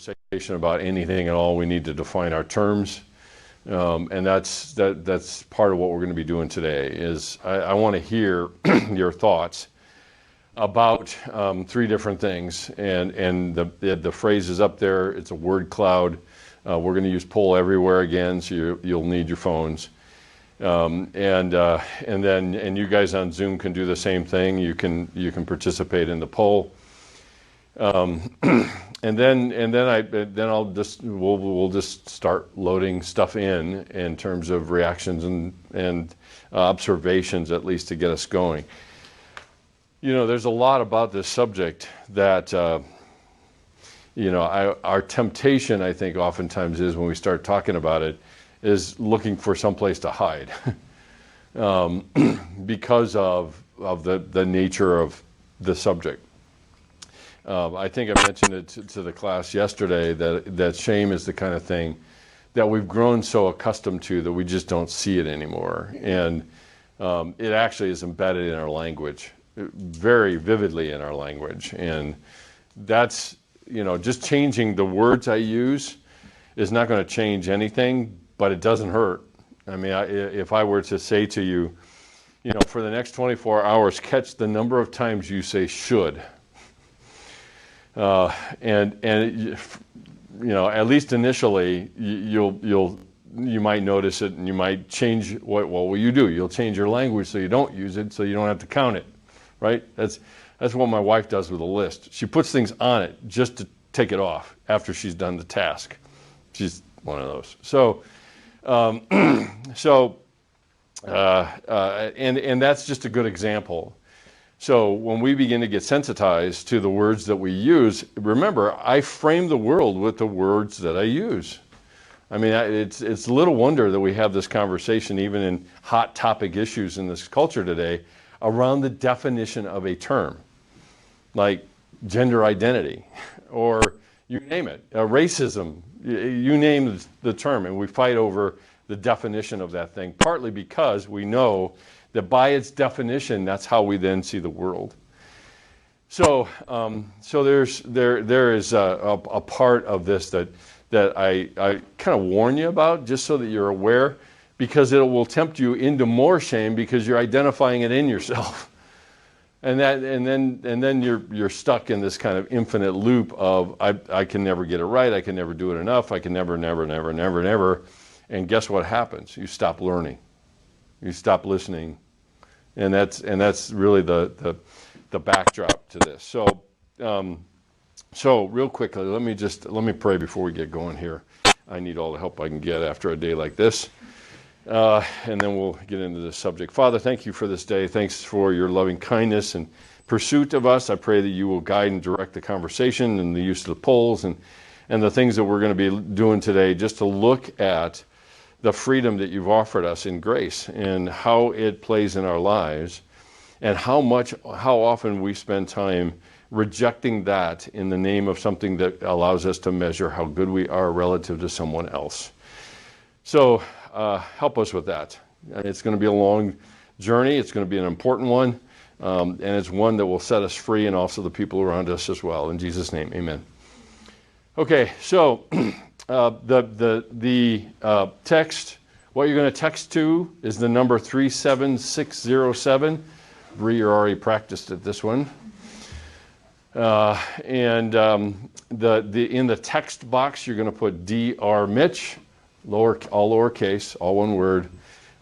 conversation about anything at all, we need to define our terms. And that's part of what we're going to be doing today. Is I want to hear your thoughts about three different things, and the phrase is up there. It's a word cloud. We're going to use poll everywhere again, so you'll need your phones. And you guys on Zoom can do the same thing. You can participate in the poll. And then we'll just start loading stuff in terms of reactions and observations, at least to get us going. There's a lot about this subject that our temptation, I think, oftentimes is when we start talking about it, is looking for some place to hide, because of the nature of the subject. I think I mentioned it to the class yesterday that shame is the kind of thing that we've grown so accustomed to that we just don't see it anymore. And it actually is embedded in our language, very vividly in our language. And that's, just changing the words I use is not going to change anything, but it doesn't hurt. I mean, if I were to say to you, for the next 24 hours, catch the number of times you say should. And at least initially, you might notice it, and you might change what will you do? You'll change your language so you don't use it, so you don't have to count it, right? That's what my wife does with a list. She puts things on it just to take it off after she's done the task. She's one of those. And that's just a good example. So when we begin to get sensitized to the words that we use, remember, I frame the world with the words that I use. I mean, it's little wonder that we have this conversation, even in hot topic issues in this culture today, around the definition of a term, like gender identity, or you name it, racism, you name the term, and we fight over the definition of that thing, partly because we know that by its definition, that's how we then see the world. So there is a part of this that I kind of warn you about, just so that you're aware, because it will tempt you into more shame because you're identifying it in yourself, and then you're stuck in this kind of infinite loop of I can never get it right, I can never do it enough, I can never, and guess what happens? You stop learning, you stop listening. And that's really the backdrop to this. So real quickly, let me pray before we get going here. I need all the help I can get after a day like this, and then we'll get into the subject. Father, thank you for this day. Thanks for your loving kindness and pursuit of us. I pray that you will guide and direct the conversation and the use of the polls and the things that we're going to be doing today, just to look at the freedom that you've offered us in grace and how it plays in our lives, and how often we spend time rejecting that in the name of something that allows us to measure how good we are relative to someone else. So help us with that. It's going to be a long journey. It's going to be an important one, and it's one that will set us free, and also the people around us as well. In Jesus' name, amen. Okay, so the text, what you're going to text to is the number 37607. Bree, you're already practiced at this one. In the text box, you're going to put Dr. Mitch, all lowercase, all one word,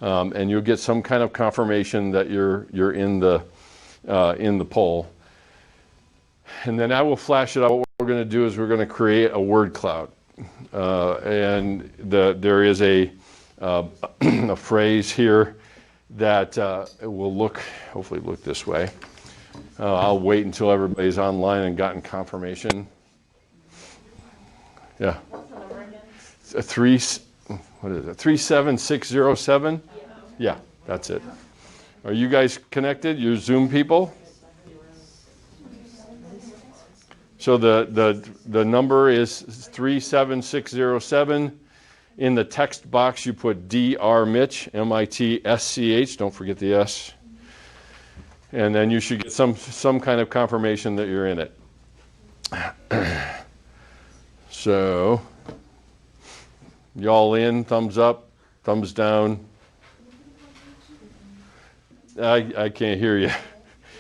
and you'll get some kind of confirmation that you're in the poll. And then I will flash it out. What we're going to do is we're going to create a word cloud. And there is a phrase here that will hopefully look this way. I'll wait until everybody's online and gotten confirmation. Yeah. What's the number again? 37607? Yeah, that's it. Are you guys connected? You're Zoom people? So the number is 37607. In the text box, you put Dr. Mitch, M-I-T-S-C-H. Don't forget the S. And then you should get some kind of confirmation that you're in it. So, y'all in? Thumbs up? Thumbs down? I can't hear you. You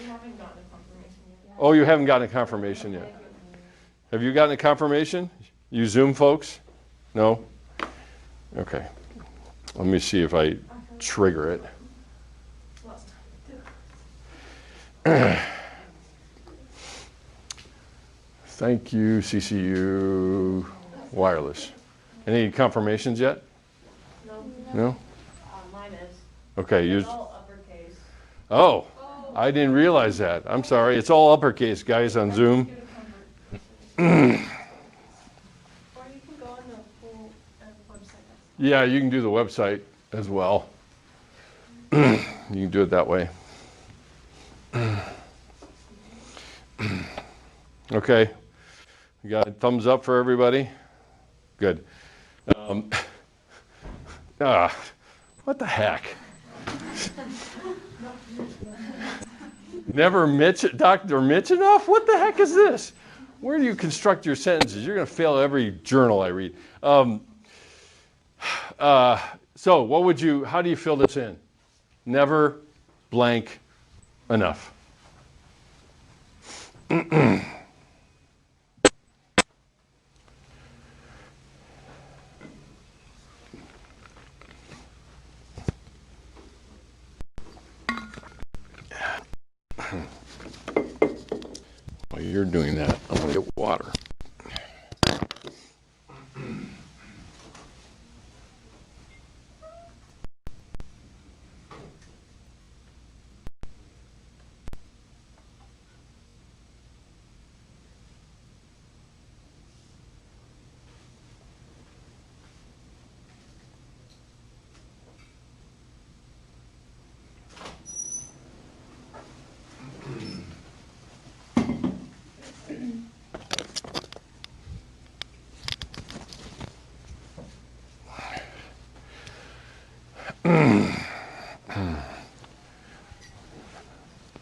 haven't gotten a confirmation yet. Oh, you haven't gotten a confirmation yet. Have you gotten a confirmation? You Zoom folks? No? Okay. Let me see if I trigger it. Thank you, CCU Wireless. Any confirmations yet? No? Mine is. Okay. It's all uppercase. Oh, I didn't realize that. I'm sorry. It's all uppercase, guys, on Zoom. Or you can go on the full website. Yeah, you can do the website as well. You can do it that way. Okay. You got a thumbs up for everybody? Good. What the heck? Never Dr. Mitch enough? What the heck is this? Where do you construct your sentences? You're going to fail every journal I read. So how do you fill this in? Never blank enough. While you're doing that, I'm going to get water.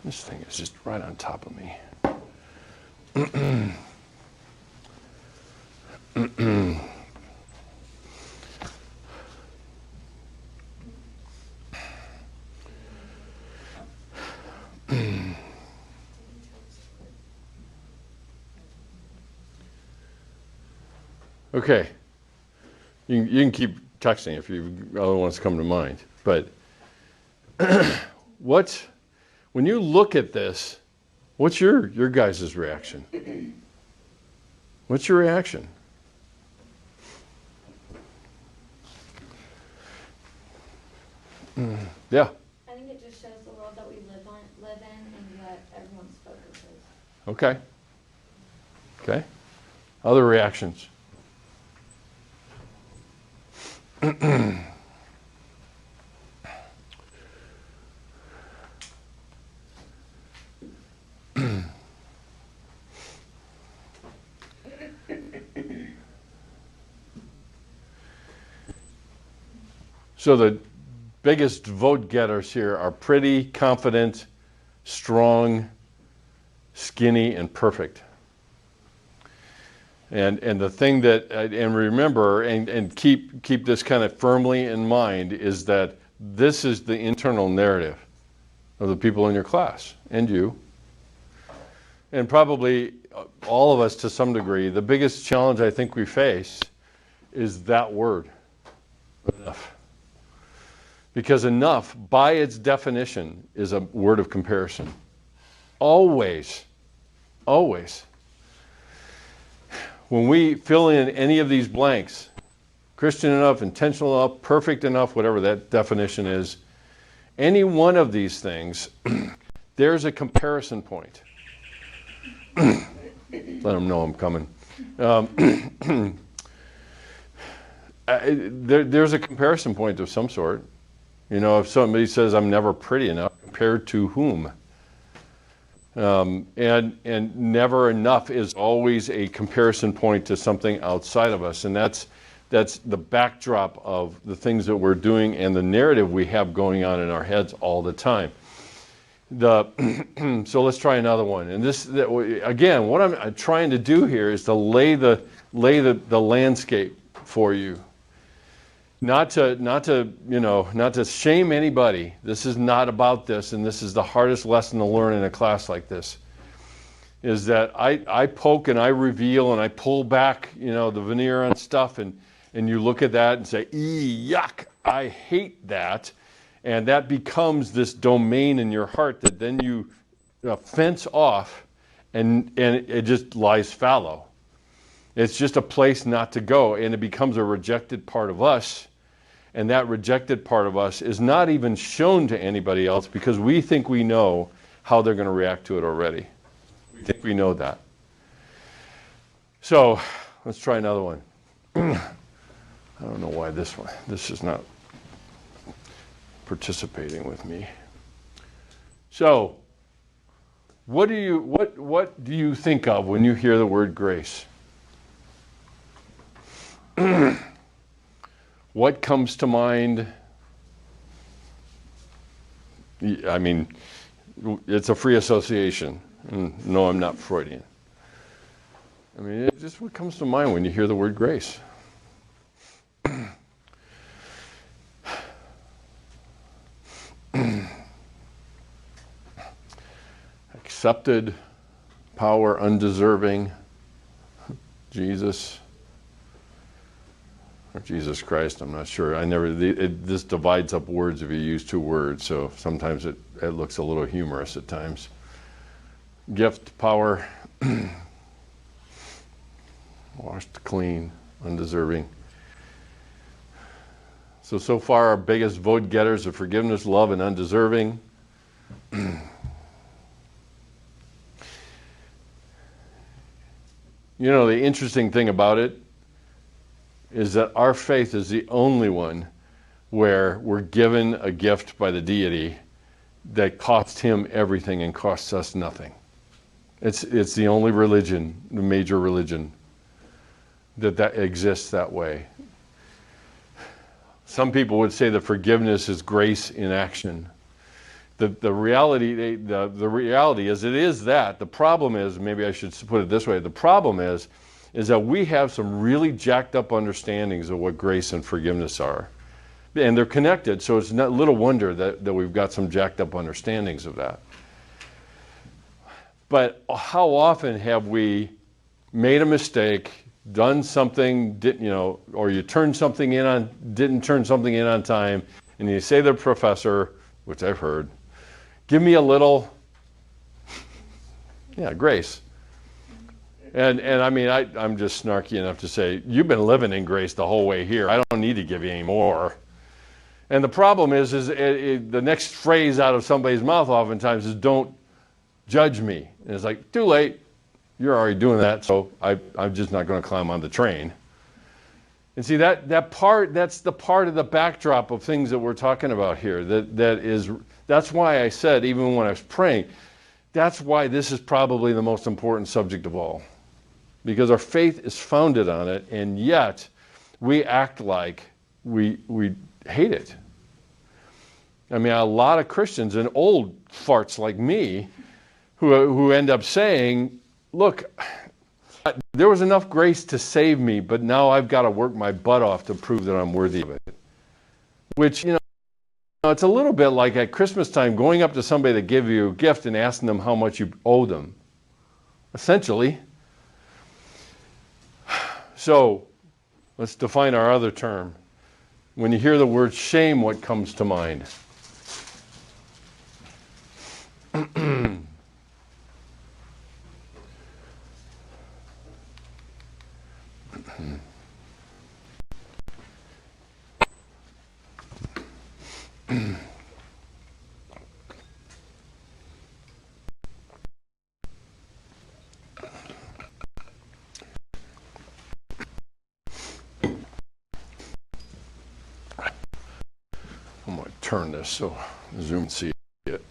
This thing is just right on top of me. Okay. You can keep texting if you other ones come to mind. But when you look at this, what's your guys' reaction? What's your reaction? Yeah. I think it just shows the world that we live in and that everyone's focus is. Okay. Okay. Other reactions? So the biggest vote getters here are pretty, confident, strong, skinny, and perfect. And the thing that, and remember, and keep this kind of firmly in mind, is that this is the internal narrative of the people in your class, and you. And probably all of us to some degree. The biggest challenge I think we face is that word, enough. Because enough, by its definition, is a word of comparison. Always. Always. When we fill in any of these blanks, Christian enough, intentional enough, perfect enough, whatever that definition is, any one of these things, there's a comparison point. Let them know I'm coming. There's a comparison point of some sort. You know, if somebody says, I'm never pretty enough, compared to whom? And never enough is always a comparison point to something outside of us. And that's the backdrop of the things that we're doing and the narrative we have going on in our heads all the time. So let's try another one. And again, what I'm trying to do here is to lay the lay the landscape for you. Not to shame anybody. This is not about this, and this is the hardest lesson to learn in a class like this. Is that I poke and I reveal and I pull back, the veneer on stuff, and you look at that and say, yuck, I hate that. And that becomes this domain in your heart that then you fence off, and it just lies fallow. It's just a place not to go, and it becomes a rejected part of us. And that rejected part of us is not even shown to anybody else because we think we know how they're going to react to it already. We think we know that. So let's try another one. I don't know why this is not participating with me. So what do you think of when you hear the word grace? What comes to mind? I mean, it's a free association. No, I'm not Freudian. I mean, it's just what comes to mind when you hear the word grace. Accepted, power, undeserving, Jesus. Or Jesus Christ, I'm not sure. This divides up words if you use two words, so sometimes it looks a little humorous at times. Gift, power, washed clean, undeserving. So far our biggest vote getters are forgiveness, love, and undeserving. The interesting thing about it is that our faith is the only one where we're given a gift by the deity that cost him everything and costs us nothing. It's the only religion, the major religion, that exists that way. Some people would say that forgiveness is grace in action. The reality is it is that. The problem is, maybe I should put it this way, the problem is that we have some really jacked up understandings of what grace and forgiveness are. And they're connected, so it's not little wonder that we've got some jacked up understandings of that. But how often have we made a mistake, done something, or you didn't turn something in on time, and you say to the professor, which I've heard, give me a little, grace. And I mean, I'm just snarky enough to say, you've been living in grace the whole way here. I don't need to give you any more. And the problem is the next phrase out of somebody's mouth oftentimes is, don't judge me. And it's like, too late. You're already doing that, so I'm just not going to climb on the train. And see, that's the part of the backdrop of things that we're talking about here. That's why I said, even when I was praying, that's why this is probably the most important subject of all. Because our faith is founded on it, and yet we act like we hate it. I mean, a lot of Christians and old farts like me who end up saying, look, there was enough grace to save me, but now I've got to work my butt off to prove that I'm worthy of it. Which, it's a little bit like at Christmas time going up to somebody that gave you a gift and asking them how much you owe them. Essentially. So, let's define our other term. When you hear the word shame, what comes to mind? I'm going to turn this so Zoom can see it.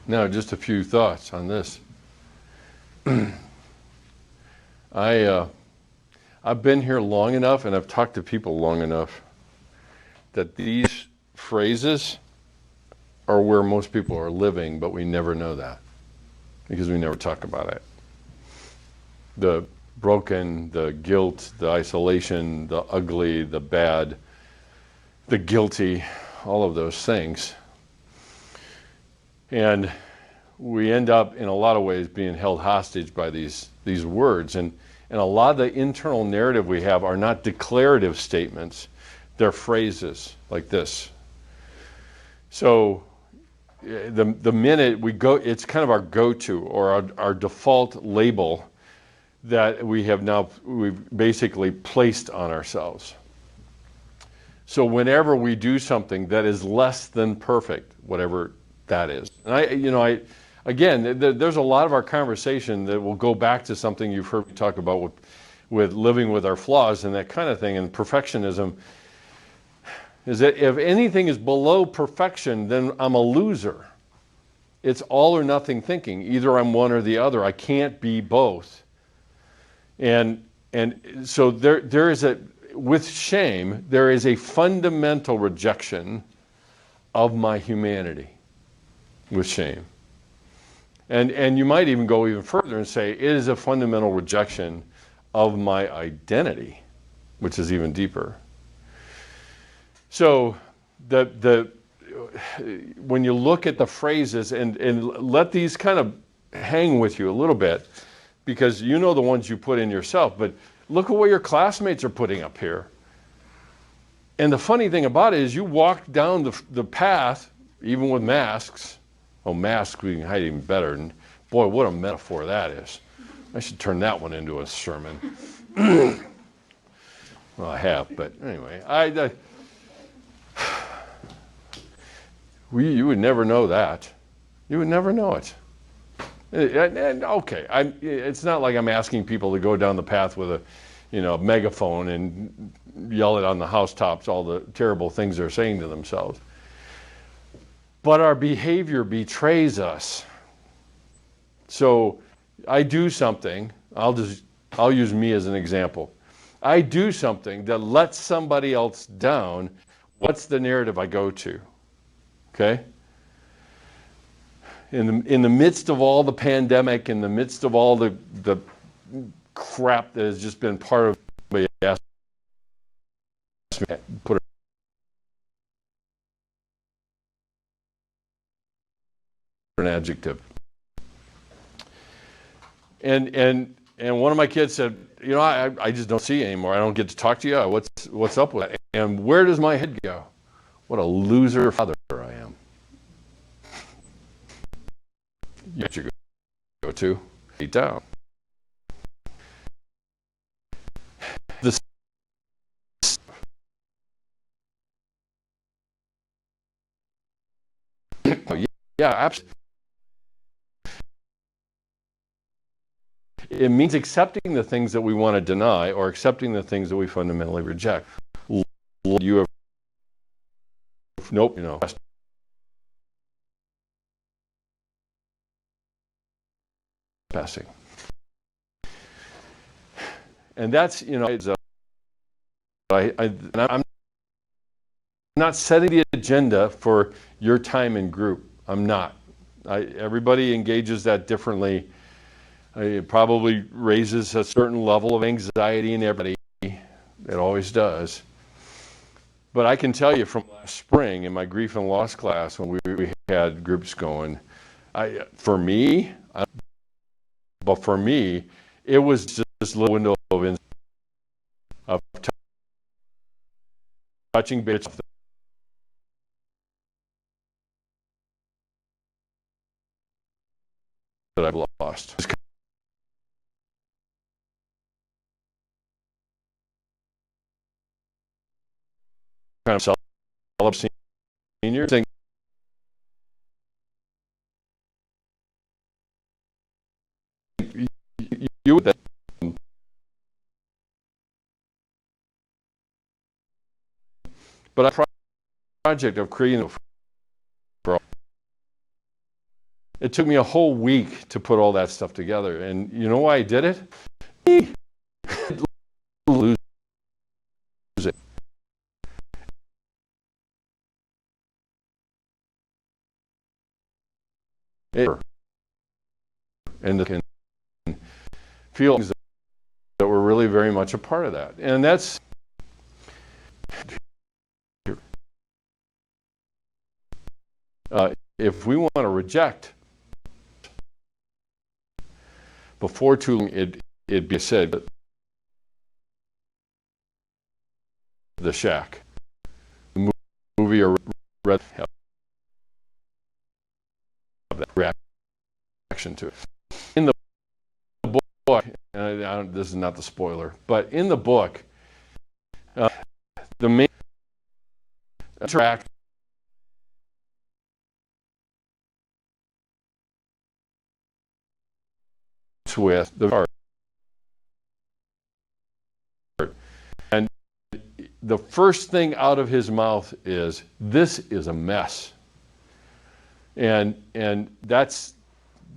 Now, just a few thoughts on this. I've been here long enough, and I've talked to people long enough that these phrases are where most people are living, but we never know that because we never talk about it. The broken, the guilt, the isolation, the ugly, the bad, the guilty, all of those things. And we end up, in a lot of ways, being held hostage by these words. And a lot of the internal narrative we have are not declarative statements. They're phrases like this. So the minute we go, it's kind of our go-to or our default label that we've basically placed on ourselves. So whenever we do something that is less than perfect, whatever that is, and again, there's a lot of our conversation that will go back to something you've heard me talk about with living with our flaws and that kind of thing, and perfectionism, is that if anything is below perfection, then I'm a loser. It's all or nothing thinking. Either I'm one or the other. I can't be both. And so there is with shame, there is a fundamental rejection of my humanity with shame. And you might even go even further and say it is a fundamental rejection of my identity, which is even deeper. So when you look at the phrases and let these kind of hang with you a little bit, because you know the ones you put in yourself, but look at what your classmates are putting up here. And the funny thing about it is you walk down the path, even with masks. Oh, masks, we can hide even better. And boy, what a metaphor that is. I should turn that one into a sermon. Well, I have, but anyway, you would never know that. You would never know it. And okay, it's not like I'm asking people to go down the path with a megaphone and yell it on the housetops all the terrible things they're saying to themselves. But our behavior betrays us. So I do something, I'll use me as an example. I do something that lets somebody else down. What's the narrative I go to? Okay? In the midst of all the pandemic, in the midst of all the crap that has just been part of me, asked me, put an adjective. And one of my kids said, I just don't see you anymore. I don't get to talk to you. What's up with that? And where does my head go? What a loser father I am. You should go to eat down. Yeah, absolutely. It means accepting the things that we want to deny or accepting the things that we fundamentally reject. You have nope, passing. And that's, I'm not setting the agenda for your time in group. I'm not. Everybody engages that differently. It probably raises a certain level of anxiety in everybody. It always does. But I can tell you from last spring in my grief and loss class when we had groups going, for me, it was just this little window of touching bits that I've lost. Kind of celebrate senior thing. You would that. But a project of creating It took me a whole week to put all that stuff together. And you know why I did it? Lose it. And the feelings that were really very much a part of that. And that's if we want to reject, before too long, it'd be said, The Shack, the movie or read, have that reaction to it. In the book, and this is not the spoiler, but in the book, the main interact with the heart. And the first thing out of his mouth is, "This is a mess." And that's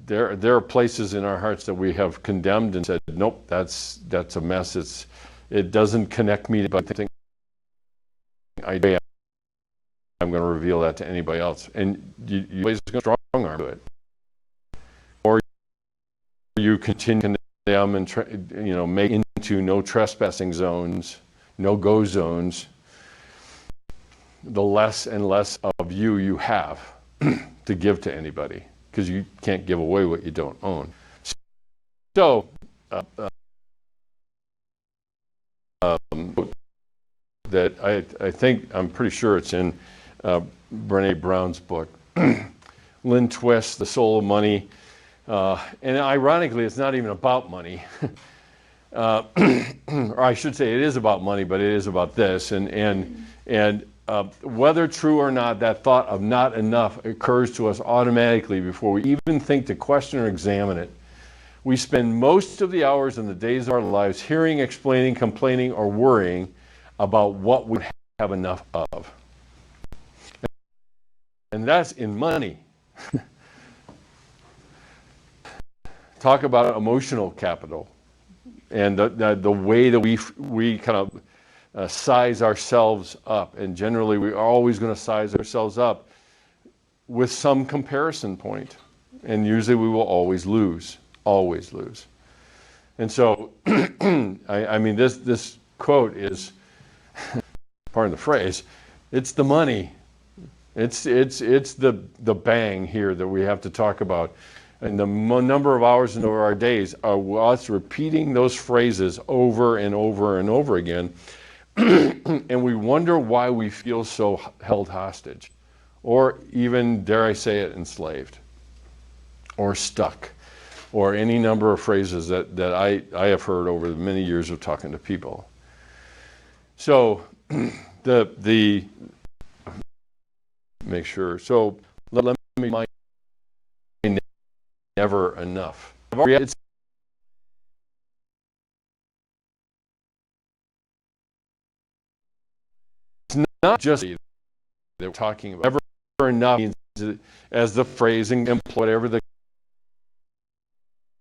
there are places in our hearts that we have condemned and said, "Nope, that's a mess. It doesn't connect me to anything I'm going to reveal that to anybody else." And you always go strong arm to it. Or you continue to condemn and make into no trespassing zones, no go zones. The less and less of you have to give to anybody, because you can't give away what you don't own. So that I think, I'm pretty sure it's in Brene Brown's book, Lynn Twist, The Soul of Money. And ironically, it's not even about money. Or I should say it is about money, but it is about this. And whether true or not, that thought of not enough occurs to us automatically before we even think to question or examine it. We spend most of the hours and the days of our lives hearing, explaining, complaining, or worrying about what we have enough of. And that's in money. Talk about emotional capital and the way that we kind of size ourselves up. And generally, we are always going to size ourselves up with some comparison point. And usually we will always lose. Always lose. And so, I mean, this quote is, pardon the phrase, it's the money. It's the bang here that we have to talk about. And the number of hours into our days are us repeating those phrases over and over and over again. And we wonder why we feel so held hostage, or even, dare I say it, enslaved, or stuck, or any number of phrases that I have heard over the many years of talking to people. So the make sure. So let me mind never enough. It's not just that we're talking about. Never enough means, as the phrasing implies, whatever the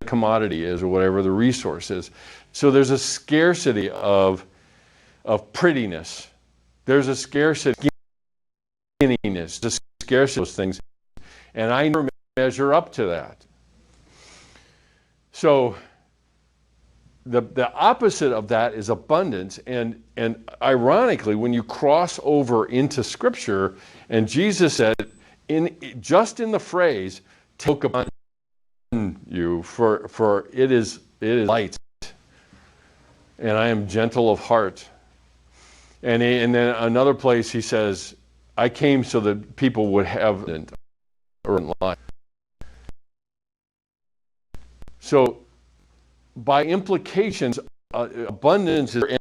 commodity is or whatever the resource is. So there's a scarcity of prettiness. There's a scarcity of skinniness, the scarcity of those things. And I never measure up to that. So the opposite of that is abundance. And ironically, when you cross over into Scripture, and Jesus said, just in the phrase, "Take upon you, for it is light, and I am gentle of heart." And then another place he says, "I came so that people would have life." So, by implications, abundance is the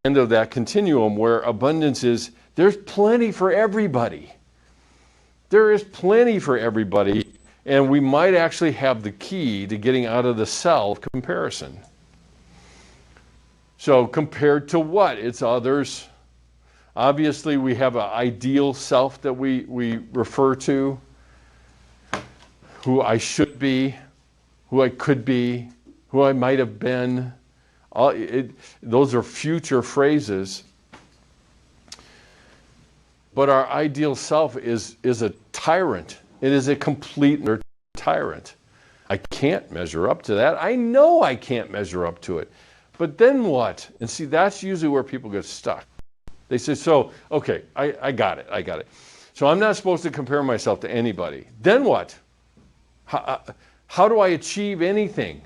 end of that continuum, where abundance is, there's plenty for everybody. There is plenty for everybody, and we might actually have the key to getting out of the self comparison. So, compared to what? It's others. Obviously, we have an ideal self that we refer to. who I should be, who I could be, who I might have been. Those are future phrases. But our ideal self is a tyrant. It is a complete tyrant. I can't measure up to that. I know I can't measure up to it. But then what? And see, that's usually where people get stuck. They say, so, okay, I got it. So I'm not supposed to compare myself to anybody. Then what? How do I achieve anything?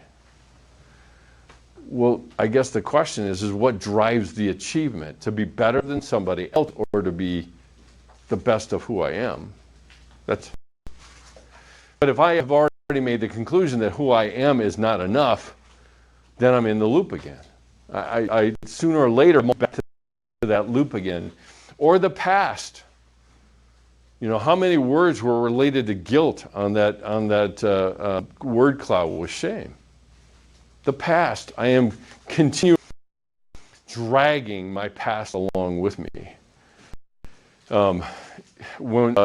Well, I guess the question is what drives the achievement? To be better than somebody else or to be the best of who I am? But if I have already made the conclusion that who I am is not enough, then I'm in the loop again. I sooner or later move back to that loop again. Or the past. How many words were related to guilt on that word cloud with shame? The past. I am continuing dragging my past along with me. When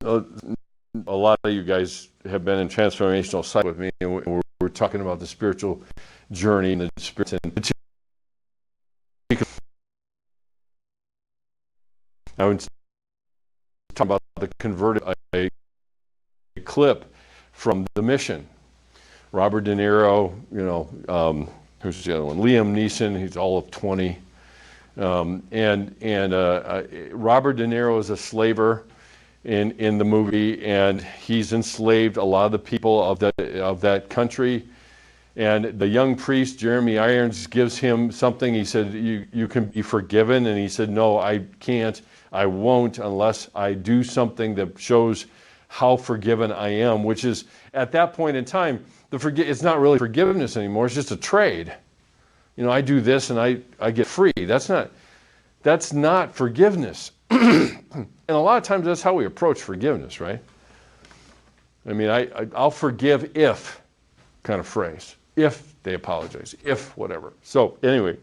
a lot of you guys have been in transformational site with me, and we're talking about the spiritual journey and the spirit. And I was talking about the converted a clip from The Mission. Robert De Niro, who's the other one? Liam Neeson. He's all of 20. Robert De Niro is a slaver in the movie, and he's enslaved a lot of the people of that country. And the young priest, Jeremy Irons, gives him something. He said, you can be forgiven. And he said, no, I can't. I won't unless I do something that shows how forgiven I am, which is, at that point in time, it's not really forgiveness anymore. It's just a trade. I do this and I get free. That's not forgiveness. And a lot of times that's how we approach forgiveness, right? I mean, I'll forgive if kind of phrase. If they apologize. If whatever. So anyway.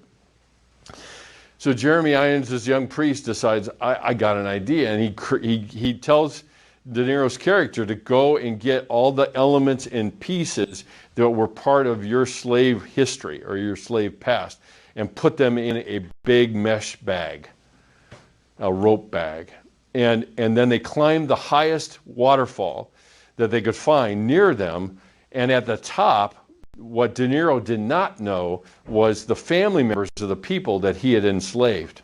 So Jeremy Irons, this young priest, decides, I got an idea. And he tells De Niro's character to go and get all the elements and pieces that were part of your slave history or your slave past and put them in a big mesh bag, a rope bag. And then they climbed the highest waterfall that they could find near them. And at the top, what De Niro did not know was the family members of the people that he had enslaved.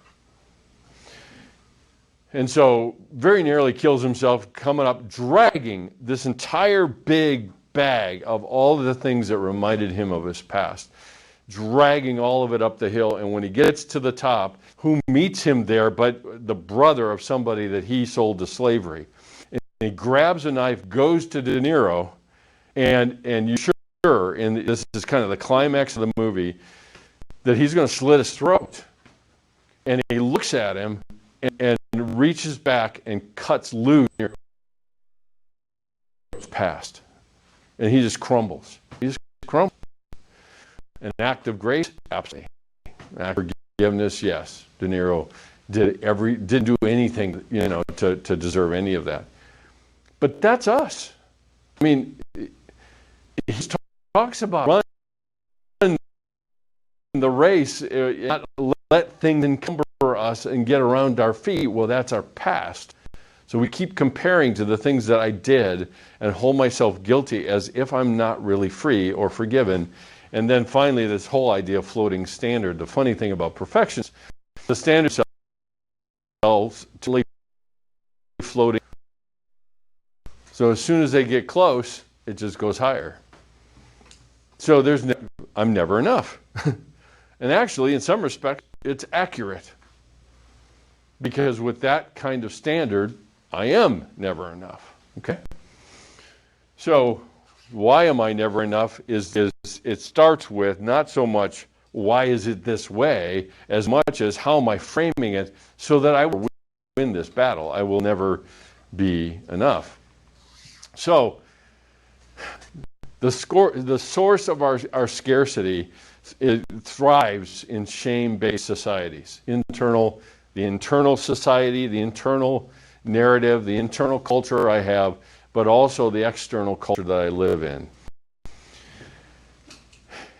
And so very nearly kills himself coming up, dragging this entire big bag of all of the things that reminded him of his past, dragging all of it up the hill. And when he gets to the top, who meets him there but the brother of somebody that he sold to slavery? And he grabs a knife, goes to De Niro, and you sure, and this is kind of the climax of the movie, that he's going to slit his throat. And he looks at him and reaches back and cuts loose Nero's past. And he just crumbles. He just crumbles. An act of grace? Absolutely. An act of forgiveness? Yes. De Niro didn't do anything, to deserve any of that. But that's us. I mean, he talks about run the race, not let things encumber us and get around our feet. Well, that's our past. So we keep comparing to the things that I did and hold myself guilty as if I'm not really free or forgiven. And then finally, this whole idea of floating standard. The funny thing about perfection, the standard selves to floating. So as soon as they get close, it just goes higher. So I'm never enough. And actually, in some respects, it's accurate. Because with that kind of standard, I am never enough. Okay? So why am I never enough is it starts with not so much why is it this way, as much as how am I framing it so that I will win this battle. I will never be enough. So the source of our scarcity, it thrives in shame-based societies. The internal society, the internal narrative, the internal culture I have but also the external culture that I live in.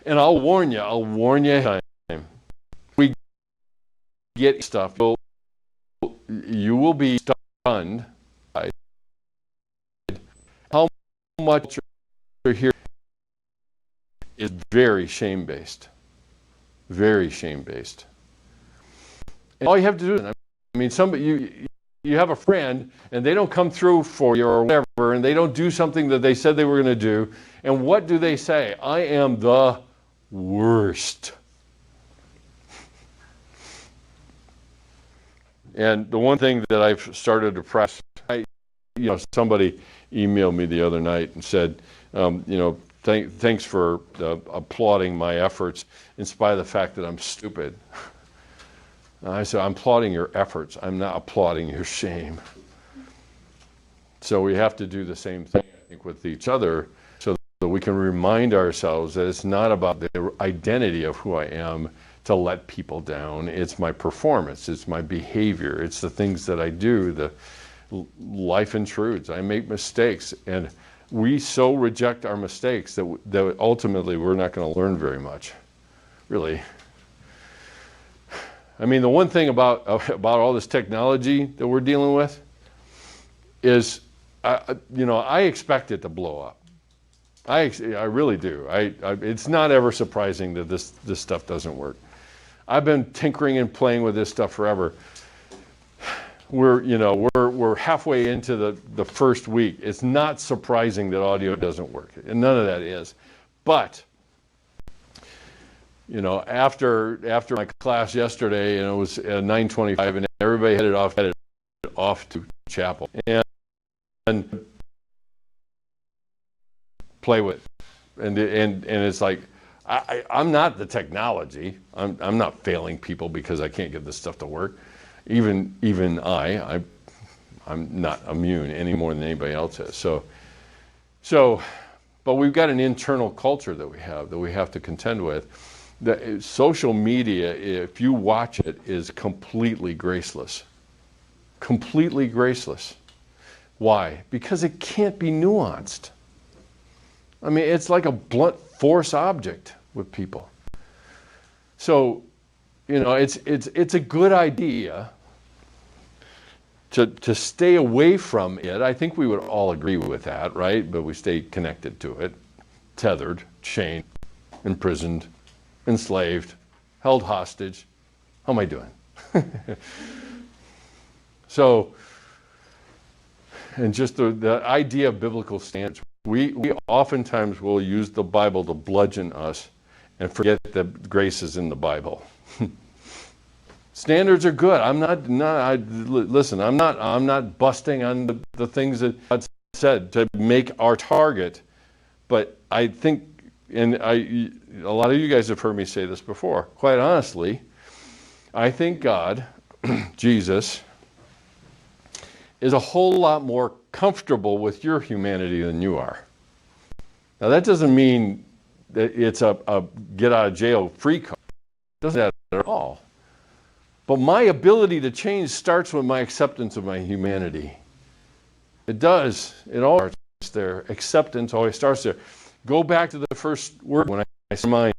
And I'll warn you ahead of time. We get stuff, you will be stunned by how much here is very shame-based. Very shame-based. And all you have to do is, I mean, you have a friend and they don't come through for you or whatever, and they don't do something that they said they were going to do. And what do they say? I am the worst. And the one thing that I've started to press, somebody emailed me the other night and said, thanks for applauding my efforts in spite of the fact that I'm stupid. I said, I'm applauding your efforts. I'm not applauding your shame. So we have to do the same thing, I think, with each other so that we can remind ourselves that it's not about the identity of who I am to let people down. It's my performance. It's my behavior. It's the things that I do, the life intrudes. I make mistakes. And we so reject our mistakes that ultimately we're not going to learn very much, really. I mean, the one thing about all this technology that we're dealing with is, I expect it to blow up. I really do. It's not ever surprising that this stuff doesn't work. I've been tinkering and playing with this stuff forever. We're halfway into the first week. It's not surprising that audio doesn't work, and none of that is. But after my class yesterday, and it was 9:25, and everybody headed off to chapel and play with it. And it's like, I'm not the technology. I'm not failing people because I can't get this stuff to work. Even I'm not immune any more than anybody else is. So, but we've got an internal culture that we have to contend with. The social media, if you watch it, is completely graceless. Completely graceless. Why? Because it can't be nuanced. I mean, it's like a blunt force object with people. So, it's a good idea to stay away from it. I think we would all agree with that, right? But we stay connected to it, tethered, chained, imprisoned, enslaved, held hostage. How am I doing? So, and just the idea of biblical standards. We oftentimes will use the Bible to bludgeon us and forget that grace is in the Bible. Standards are good. Listen, I'm not busting on the things that God said to make our target, but I think, and a lot of you guys have heard me say this before, quite honestly, I think God, Jesus, is a whole lot more comfortable with your humanity than you are. Now that doesn't mean that it's a get out of jail free card. It doesn't that at all. But my ability to change starts with my acceptance of my humanity. It does. It all starts there. Acceptance always starts there. Go back to the first word when I said mine.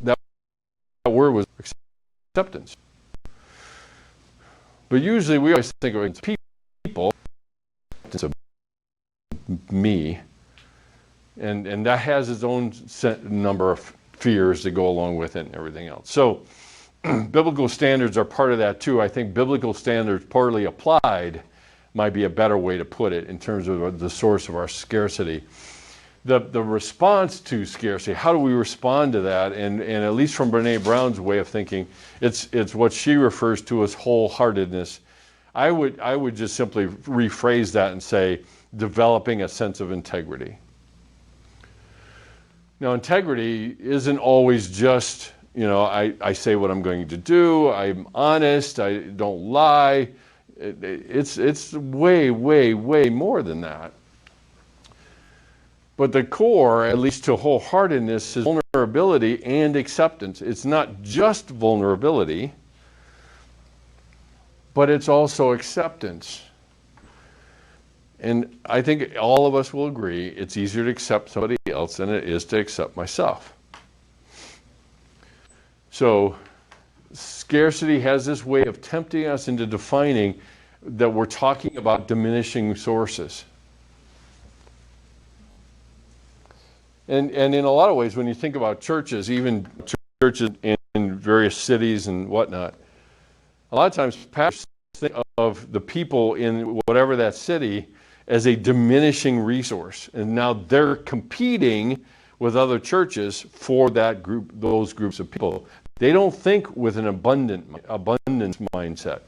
That word was acceptance. But usually we always think of it as people, it's a me, and that has its own number of fears that go along with it and everything else. So biblical standards are part of that too. I think biblical standards poorly applied might be a better way to put it in terms of the source of our scarcity. The response to scarcity, how do we respond to that? And at least from Brene Brown's way of thinking, it's what she refers to as wholeheartedness. I would just simply rephrase that and say, developing a sense of integrity. Now, integrity isn't always just, I say what I'm going to do, I'm honest, I don't lie. It's way, way, way more than that. But the core, at least to wholeheartedness, is vulnerability and acceptance. It's not just vulnerability, but it's also acceptance. And I think all of us will agree it's easier to accept somebody else than it is to accept myself. So scarcity has this way of tempting us into defining that we're talking about diminishing sources. And in a lot of ways, when you think about churches, even churches in various cities and whatnot, a lot of times pastors think of the people in whatever that city as a diminishing resource. And now they're competing with other churches for that group, those groups of people. They don't think with an abundance mindset.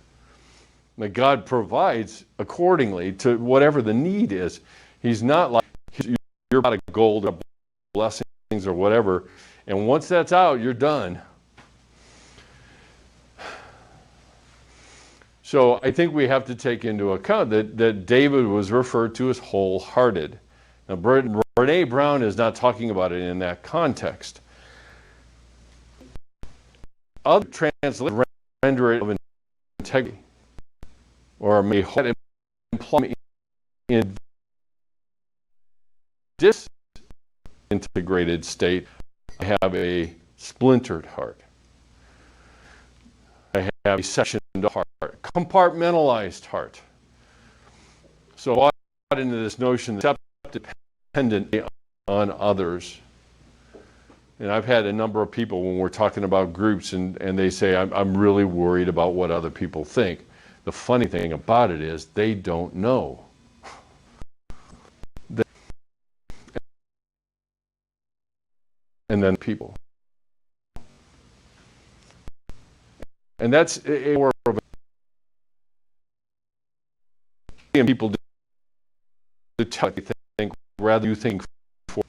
That God provides accordingly to whatever the need is. He's not like you're out of gold or blessings or whatever, and once that's out, you're done. So I think we have to take into account that David was referred to as wholehearted. Now, Brene Brown is not talking about it in that context. Other translators render it of integrity, or may imply in disintegrated state, I have a splintered heart. I have a sectioned heart, compartmentalized heart. So I bought into this notion that dependent on others. And I've had a number of people when we're talking about groups and they say, I'm really worried about what other people think. The funny thing about it is they don't know. And then people. And that's a more of a people to tell you think rather you think for.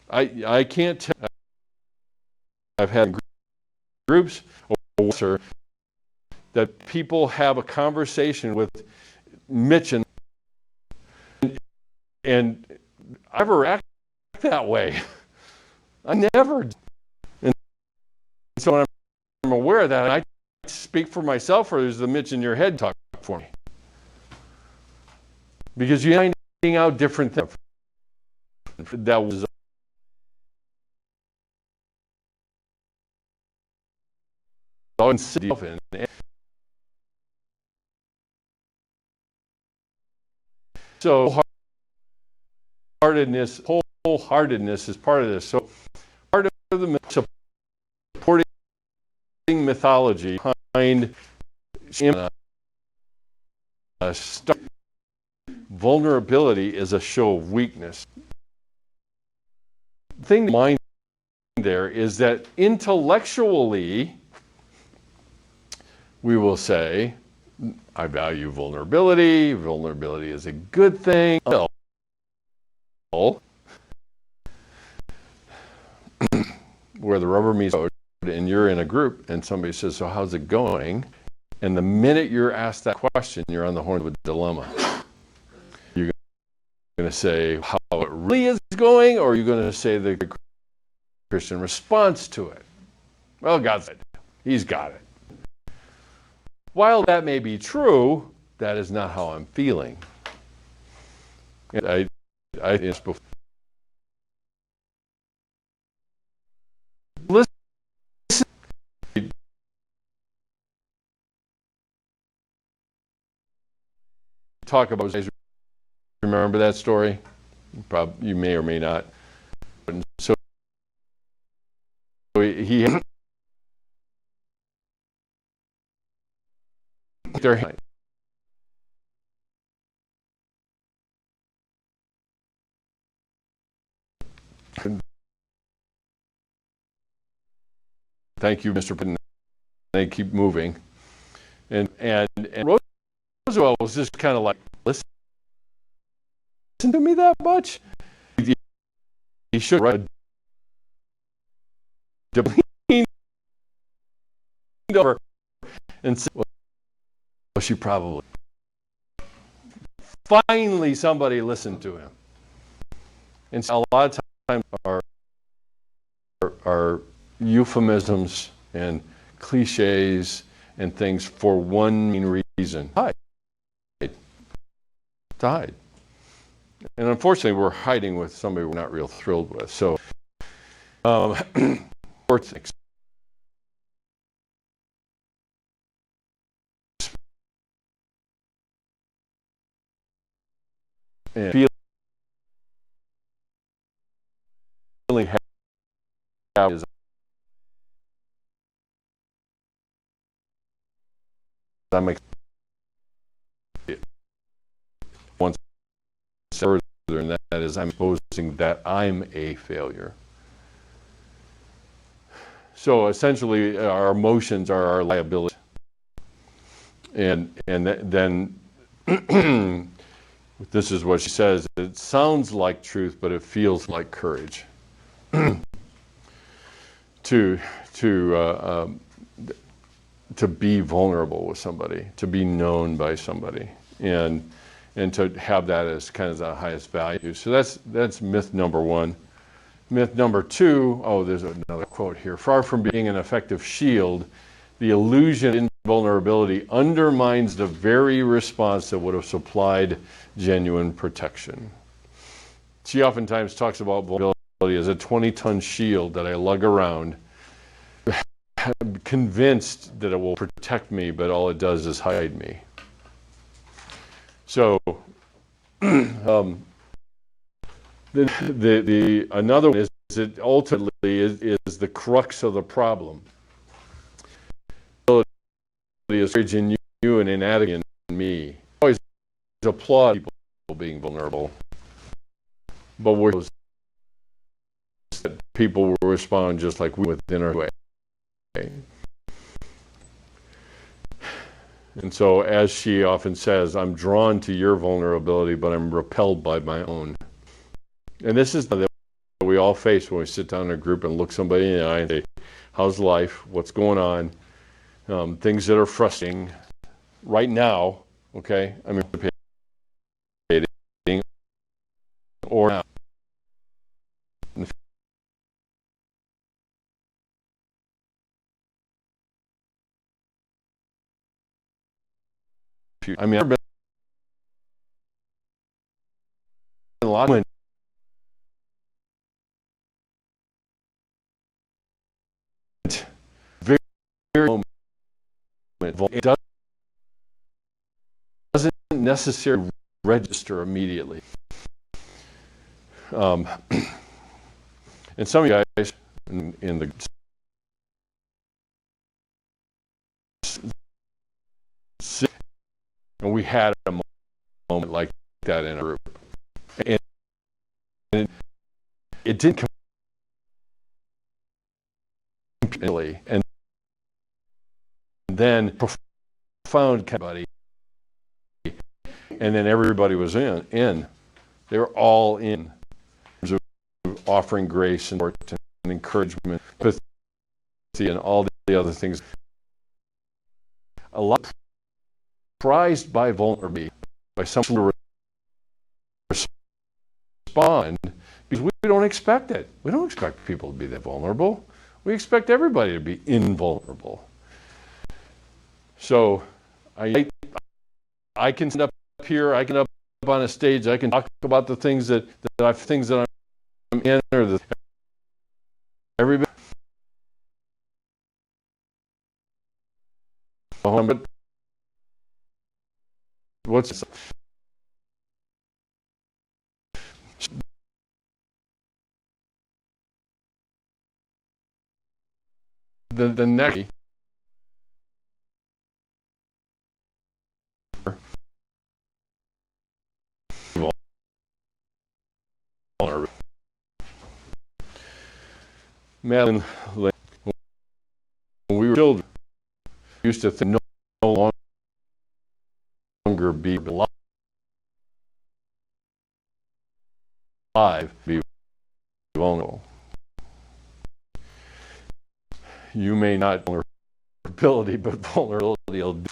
I can't tell. I've had groups or that people have a conversation with Mitch and I never act that way. I never. And so when I'm aware of that, I speak for myself, or is the Mitch in your head talk for me? Because you're finding out different things. That was so wholeheartedness is part of this. So part of the supporting mythology behind vulnerability is a show of weakness. The thing to mind there is that intellectually we will say, I value vulnerability. Vulnerability is a good thing. Where the rubber meets the road and you're in a group and somebody says, so how's it going? And the minute you're asked that question, you're on the horn of a dilemma. You're going to say how it really is going, or are you going to say the Christian response to it? Well, God said, He's got it. While that may be true, that is not how I'm feeling. And I asked before. Listen. Talk about. Remember that story? Probably you may or may not. So he. Thank you, Mr. President. They keep moving, and Roosevelt was just kind of like, listen to me that much. He should write over and said, well, she probably. Finally, somebody listened to him, and so a lot of times our euphemisms and cliches and things for one main reason. to hide. And unfortunately, we're hiding with somebody we're not real thrilled with. So, things. And feeling happy is I'm one step further, and that is I'm exposing that I'm a failure. So essentially, our emotions are our liability, and then this is what she says. It sounds like truth, but it feels like courage. to be vulnerable with somebody, to be known by somebody, and to have that as kind of the highest value. So that's myth number one. Myth number two, there's another quote here. Far from being an effective shield, the illusion of invulnerability undermines the very response that would have supplied genuine protection. She oftentimes talks about vulnerability as a 20-ton shield that I lug around, convinced that it will protect me, but all it does is hide me. So, another one is it ultimately is the crux of the problem. It is courage in you and inadequate in me. I always applaud people being vulnerable, but we're that people will respond just like we within our way. And so, as she often says, I'm drawn to your vulnerability, but I'm repelled by my own. And this is the that we all face when we sit down in a group and look somebody in the eye and say, how's life? What's going on? Things that are frustrating right now, okay? I mean, or now. I mean, I've been a lot of very, very moment. It doesn't necessarily register immediately. And some of you guys in the and we had a moment like that in a group, and it didn't come immediately, and then profound buddy, and then everybody was in. They were all in terms of offering grace and support and encouragement, empathy, and all the other things. A lot surprised by vulnerability, by someone to respond, because we don't expect it. We don't expect people to be that vulnerable. We expect everybody to be invulnerable. So I can stand up here, I can up on a stage, I can talk about the things that I'm in, or the everybody. But what's the next vulnerable. Madeline, when we were children, we used to think no longer be alive, be vulnerable. You may not vulnerability, but vulnerability will do.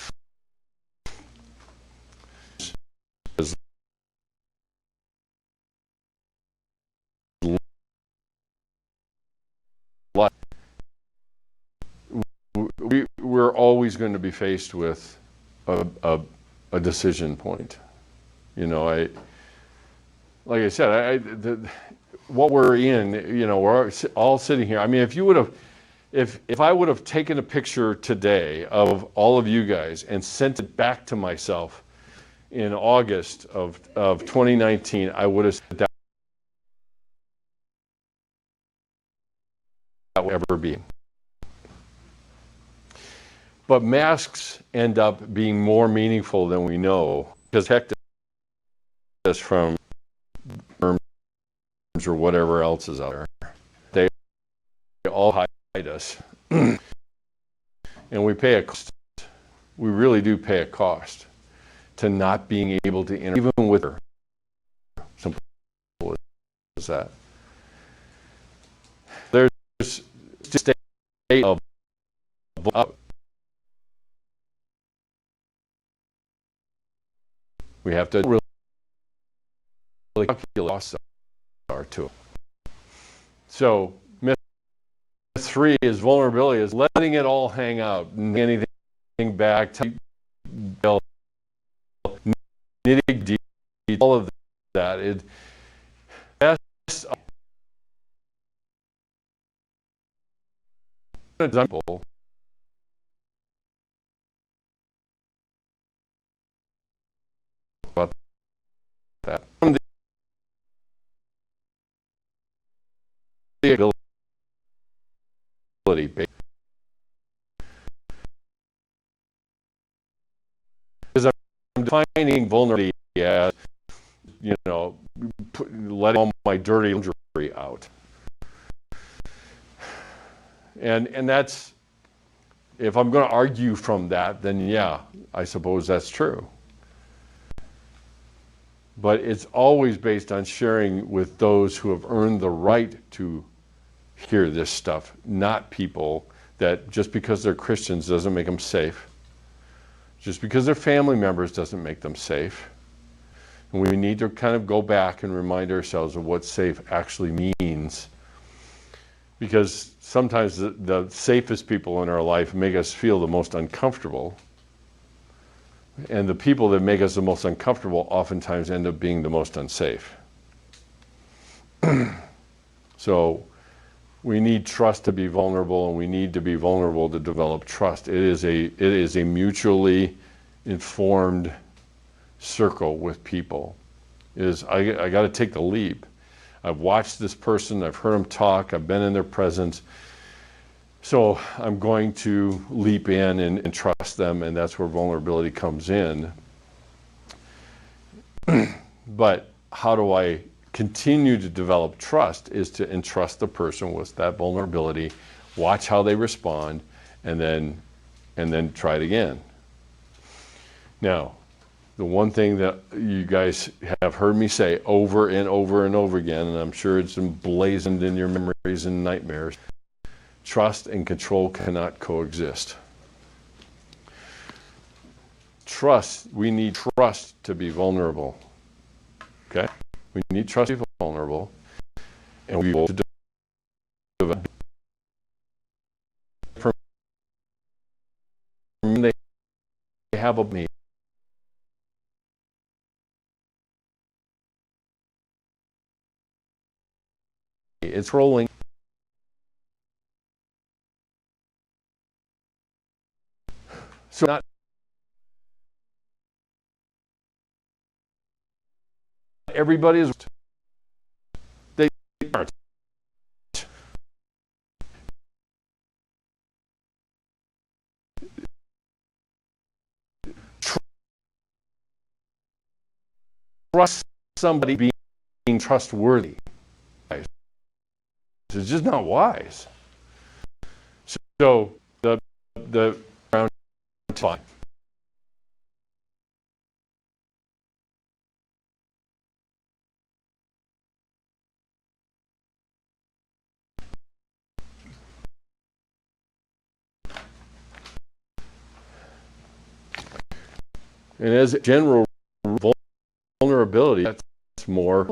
We're always going to be faced with a decision point. Like I said, what we're in, we're all sitting here. I mean, if I would have taken a picture today of all of you guys and sent it back to myself in August of 2019, I would have said that would ever be. But masks end up being more meaningful than we know because protect us from germs or whatever else is out there. They all hide us. And we pay a cost. We really do pay a cost to not being able to interact, even with her. Simple as that. There's just a state of we have to really calculate costs are to it. So myth 3 is vulnerability, is letting it all hang out, anything back, nitty deep, all of that. It best example. About that. From the ability base. Because I'm defining vulnerability as, letting all my dirty laundry out. And that's, if I'm going to argue from that, then yeah, I suppose that's true. But it's always based on sharing with those who have earned the right to hear this stuff, not people that just because they're Christians doesn't make them safe. Just because they're family members doesn't make them safe. And we need to kind of go back and remind ourselves of what safe actually means. Because sometimes the safest people in our life make us feel the most uncomfortable. And the people that make us the most uncomfortable oftentimes end up being the most unsafe. So we need trust to be vulnerable, and we need to be vulnerable to develop trust. It is a mutually informed circle with people. I got to take the leap. I've watched this person, I've heard them talk, I've been in their presence. So I'm going to leap in and trust them, and that's where vulnerability comes in. But how do I continue to develop trust is to entrust the person with that vulnerability, watch how they respond, and then try it again. Now, the one thing that you guys have heard me say over and over and over again, and I'm sure it's emblazoned in your memories and nightmares, trust and control cannot coexist. We need trust to be vulnerable. Okay? We need trust to be vulnerable. And we will develop from they have a me. It's rolling. So not everybody is. They aren't. Trust somebody being trustworthy. It's just not wise. So the round 5. And as a general vulnerability, that's more.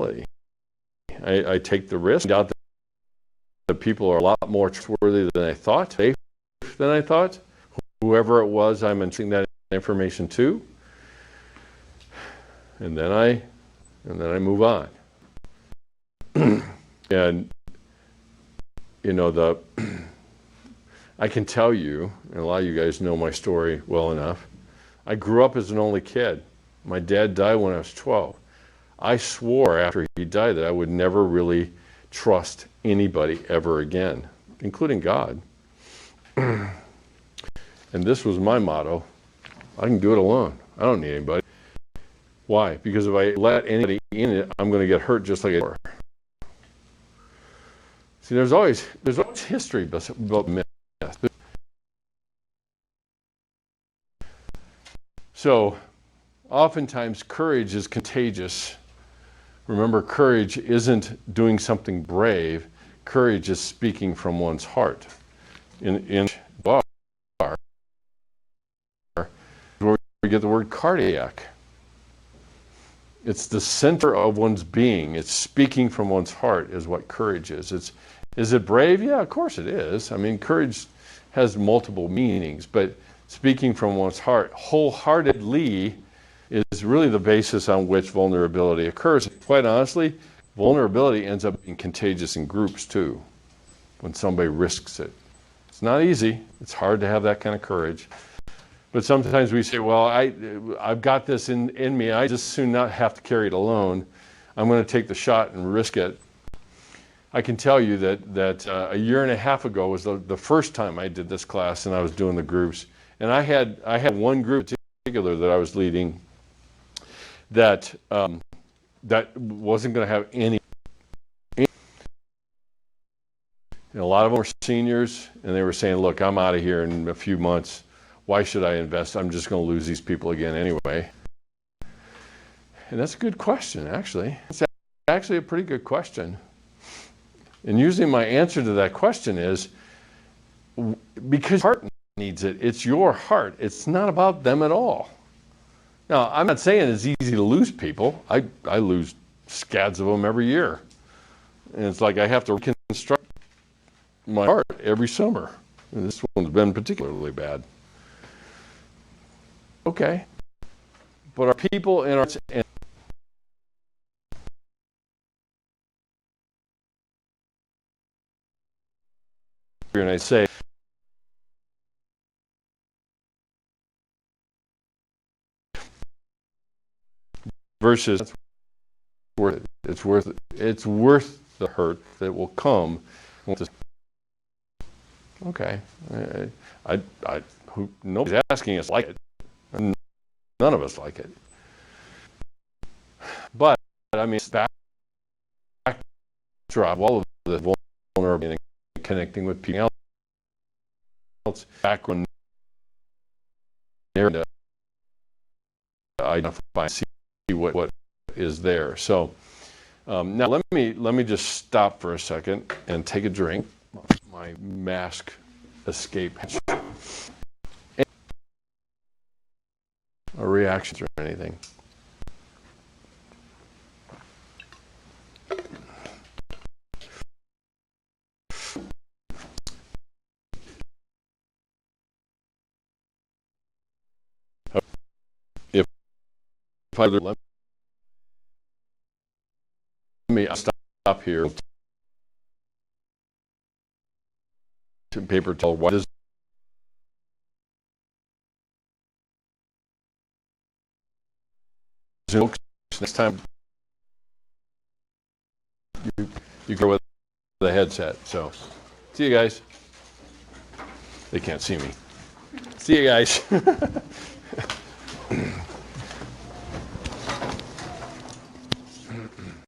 I take the risk. I doubt that people are a lot more trustworthy than I thought, safe than I thought. Whoever it was I'm entrusting that information to. and then I move on. And I can tell you, and a lot of you guys know my story well enough. I grew up as an only kid. My dad died when I was 12. I swore after he died that I would never really trust anybody ever again, including God. And this was my motto: I can do it alone. I don't need anybody. Why? Because if I let anybody in it, I'm going to get hurt just like I were. See, there's always history about myth. So, oftentimes courage is contagious. Remember, courage isn't doing something brave. Courage is speaking from one's heart. In bar, where we get the word cardiac. It's the center of one's being. It's speaking from one's heart is what courage is. Is it brave? Yeah, of course it is. I mean, courage has multiple meanings, but speaking from one's heart wholeheartedly is really the basis on which vulnerability occurs. Quite honestly, vulnerability ends up being contagious in groups too, when somebody risks it. It's not easy. It's hard to have that kind of courage. But sometimes we say, well, I've got this in me. I just soon not have to carry it alone. I'm going to take the shot and risk it. I can tell you that a year and a half ago was the first time I did this class, and I was doing the groups. And I had one group in particular that I was leading that wasn't going to have any. And a lot of them were seniors, and they were saying, look, I'm out of here in a few months. Why should I invest? I'm just going to lose these people again anyway. And that's a good question, actually. It's actually a pretty good question. And usually my answer to that question is, because your heart needs it. It's your heart. It's not about them at all. Now, I'm not saying it's easy to lose people. I lose scads of them every year. And it's like I have to reconstruct my heart every summer. And this one's been particularly bad. Okay. But our people in our... And I say, versus it's worth the hurt that will come. Okay, nobody's asking us like it. None of us like it. But I mean, backdrop all of the vulnerability and connecting with people else, background narrative, identify, see what is there. So now let me just stop for a second and take a drink. My mask escape. Or reactions or anything. If I let me stop here. Paper towel. Why does next time you go with the headset? So, see you guys. They can't see me. See you guys.